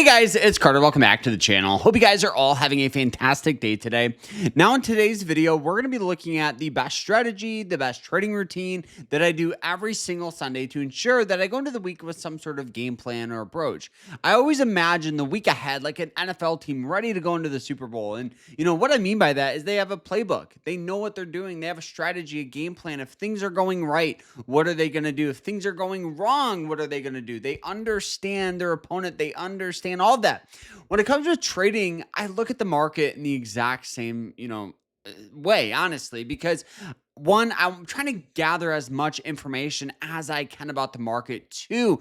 Guys, it's Carter. Welcome back to the channel. Hope you guys are all having a fantastic day today. Now in today's video, we're going to be looking at the best strategy, the best trading routine that I do every single Sunday to ensure that I go into the week with some sort of game plan or approach. I always imagine the week ahead like an NFL team ready to go into the Super Bowl. And what I mean by that is they have a playbook. They know what they're doing. They have a strategy, a game plan. If things are going right, what are they going to do? If things are going wrong, what are they going to do? They understand their opponent. They understand all of that. When it comes to trading, I look at the market in the exact same, way, honestly, because one, I'm trying to gather as much information as I can about the market. Two,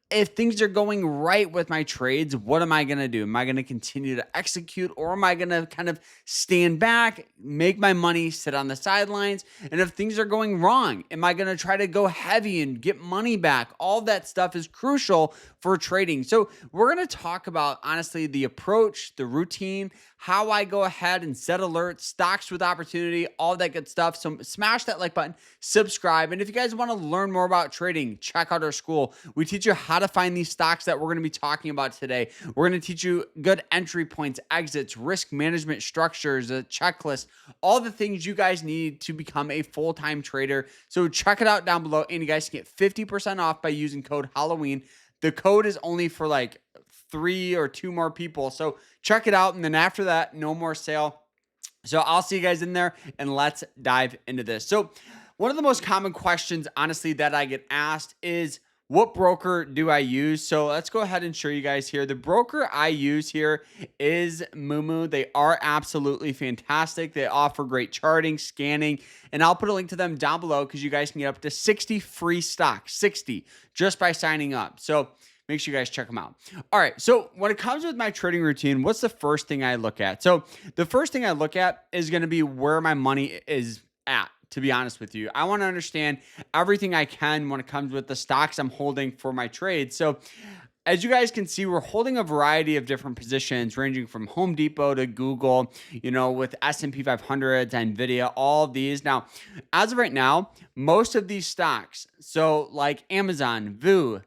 if things are going right with my trades, what am I going to do? Am I going to continue to execute, or am I going to kind of stand back, make my money, sit on the sidelines? And if things are going wrong, am I going to try to go heavy and get money back? All that stuff is crucial for trading. So we're going to talk about, honestly, the approach, the routine, how I go ahead and set alerts, stocks with opportunity, all that good stuff. So smash that like button, subscribe. And if you guys want to learn more about trading, check out our school. We teach you how to find these stocks that we're going to be talking about today. We're going to teach you good entry points, exits, risk management structures, a checklist, all the things you guys need to become a full-time trader. So check it out down below, and you guys can get 50% off by using code Halloween. The code is only for like 3 or 2 more people. So check it out. And then after that, no more sale. So I'll see you guys in there, and let's dive into this. So one of the most common questions, honestly, that I get asked is, what broker do I use? So let's go ahead and show you guys here. The broker I use here is Moomoo. They are absolutely fantastic. They offer great charting, scanning, and I'll put a link to them down below because you guys can get up to 60 free stocks, 60, just by signing up. So make sure you guys check them out. All right, so when it comes with my trading routine, what's the first thing I look at? So the first thing I look at is going to be where my money is at. To be honest with you, I want to understand everything I can when it comes with the stocks I'm holding for my trade. So as you guys can see, we're holding a variety of different positions ranging from Home Depot to Google, with S&P 500s, NVIDIA, all of these. Now, as of right now, most of these stocks, so like Amazon, VU,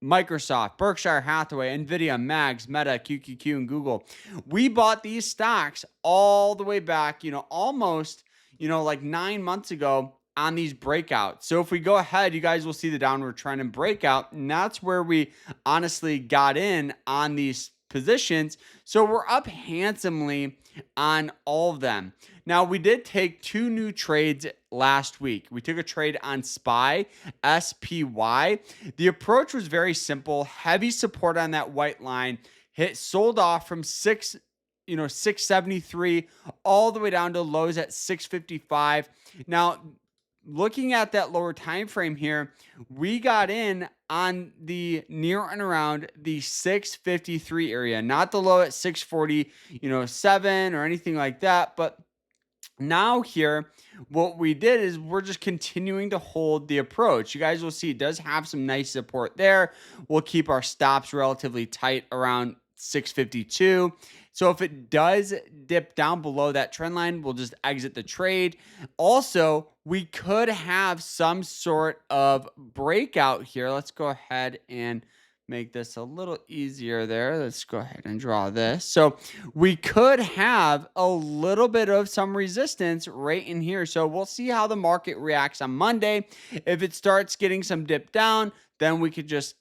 Microsoft, Berkshire Hathaway, NVIDIA, MAGS, Meta, QQQ, and Google, we bought these stocks all the way back, almost like 9 months ago on these breakouts. So if we go ahead, you guys will see the downward trend and breakout. And that's where we honestly got in on these positions. So we're up handsomely on all of them. Now, we did take 2 new trades last week. We took a trade on SPY, SPY. The approach was very simple. Heavy support on that white line. Sold off from 673 all the way down to lows at 655. Now, looking at that lower time frame here, we got in on the near and around the 653 area, not the low at 647 or anything like that. But now here, what we did is we're just continuing to hold the approach. You guys will see it does have some nice support there. We'll keep our stops relatively tight around 652. So if it does dip down below that trend line, we'll just exit the trade. Also, we could have some sort of breakout here. Let's go ahead and make this a little easier there. Let's go ahead and draw this. So we could have a little bit of some resistance right in here. So we'll see how the market reacts on Monday. If it starts getting some dip down, then we could just,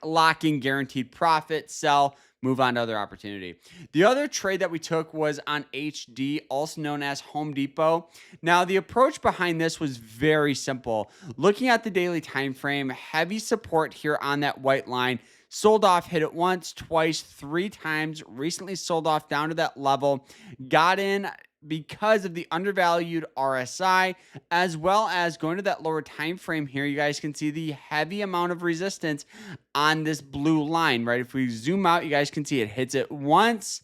lock in guaranteed profit, sell, move on to other opportunity. The other trade that we took was on HD, also known as Home Depot. Now, the approach behind this was very simple. Looking at the daily time frame, heavy support here on that white line. Sold off, hit it once, twice, 3 times. Recently sold off down to that level. Got in because of the undervalued RSI, as well as going to that lower time frame here. You guys can see the heavy amount of resistance on this blue line, right? If we zoom out, you guys can see it hits it once,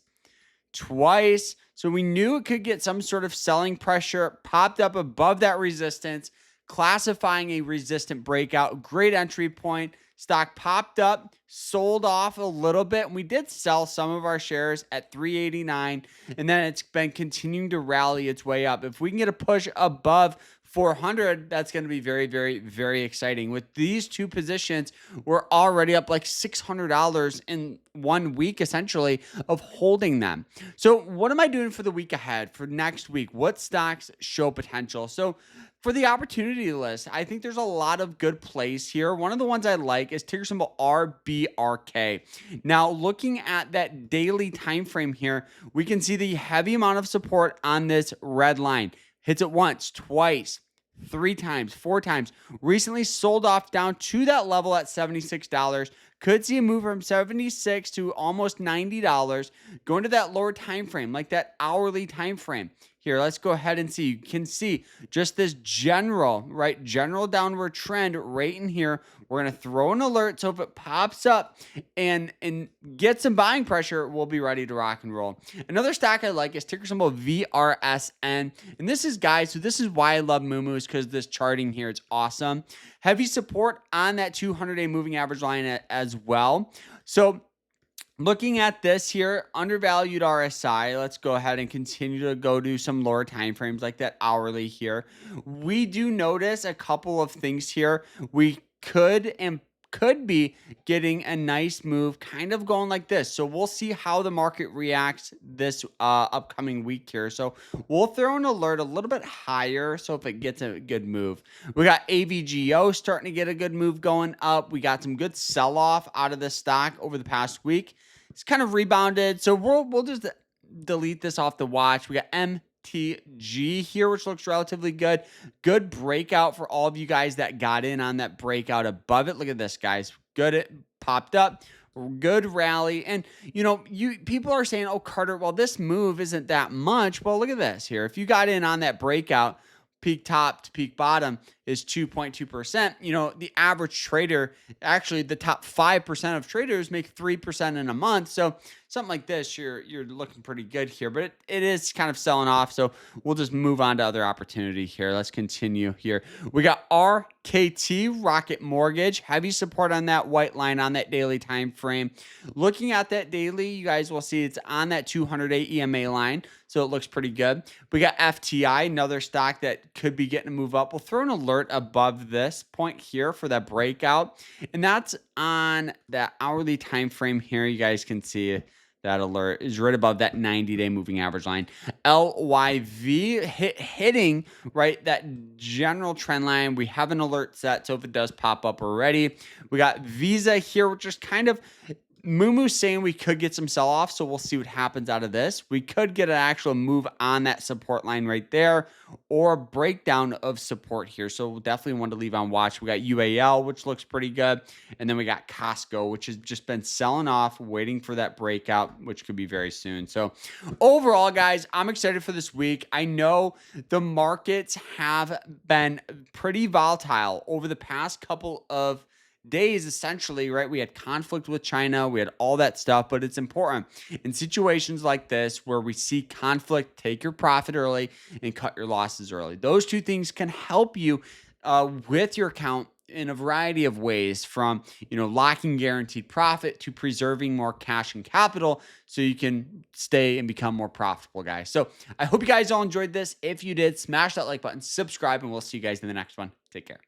twice. So we knew it could get some sort of selling pressure, popped up above that resistance, classifying a resistant breakout. Great entry point. Stock popped up, sold off a little bit, and we did sell some of our shares at 389, and then it's been continuing to rally its way up. If we can get a push above 400, that's going to be very, very, very exciting. With these two positions, we're already up like $600 in 1 week, essentially, of holding them. So, what am I doing for the week ahead, for next week? What stocks show potential? So, for the opportunity list, I think there's a lot of good plays here. One of the ones I like is ticker symbol RBRK. Now, looking at that daily time frame here, we can see the heavy amount of support on this red line. Hits it once, twice, 3 times, 4 times. Recently sold off down to that level at $76. Could see a move from $76 to almost $90 going to that lower time frame, like that hourly time frame. Here, let's go ahead and see. You can see just this general downward trend right in here. We're going to throw an alert, so if it pops up and gets some buying pressure, we'll be ready to rock and roll. Another stock I like is ticker symbol VRSN. And this is, guys, so this is why I love Moomoos, because this charting here, it's awesome. Heavy support on that 200-day moving average line as well. So looking at this here, undervalued RSI, let's go ahead and continue to go to some lower time frames like that hourly here. We do notice a couple of things here. We could be getting a nice move kind of going like this. So we'll see how the market reacts this upcoming week here. So we'll throw an alert a little bit higher. So if it gets a good move, we got AVGO starting to get a good move going up. We got some good sell off out of this stock over the past week. It's kind of rebounded. So we'll just delete this off the watch. We got MTG here, which looks relatively good. Good breakout for all of you guys that got in on that breakout above it. Look at this, guys. Good, it popped up. Good rally. And, people are saying, oh, Carter, well, this move isn't that much. Well, look at this here. If you got in on that breakout, peak top to peak bottom is 2.2%. The average trader, actually the top 5% of traders make 3% in a month. So something like this, you're looking pretty good here, but it is kind of selling off. So we'll just move on to other opportunity here. Let's continue here. We got RKT, Rocket Mortgage, heavy support on that white line on that daily time frame. Looking at that daily, you guys will see it's on that 200-day EMA line. So it looks pretty good. We got FTI, another stock that could be getting a move up. We'll throw an alert above this point here for that breakout. And that's on that hourly time frame here. You guys can see that alert is right above that 90-day moving average line. LYV hitting right that general trend line. We have an alert set, so if it does pop up, we're ready. We got Visa here, which is kind of Moomoo saying we could get some sell-off, so we'll see what happens out of this. We could get an actual move on that support line right there, or breakdown of support here. So we'll definitely want to leave on watch. We got UAL, which looks pretty good. And then we got Costco, which has just been selling off, waiting for that breakout, which could be very soon. So overall, guys, I'm excited for this week. I know the markets have been pretty volatile over the past couple of days, essentially, right? We had conflict with China, we had all that stuff, but it's important in situations like this where we see conflict, take your profit early and cut your losses early. Those two things can help you with your account in a variety of ways, from locking guaranteed profit to preserving more cash and capital so you can stay and become more profitable, guys. So I hope you guys all enjoyed this. If you did, smash that like button, subscribe, and we'll see you guys in the next one. Take care.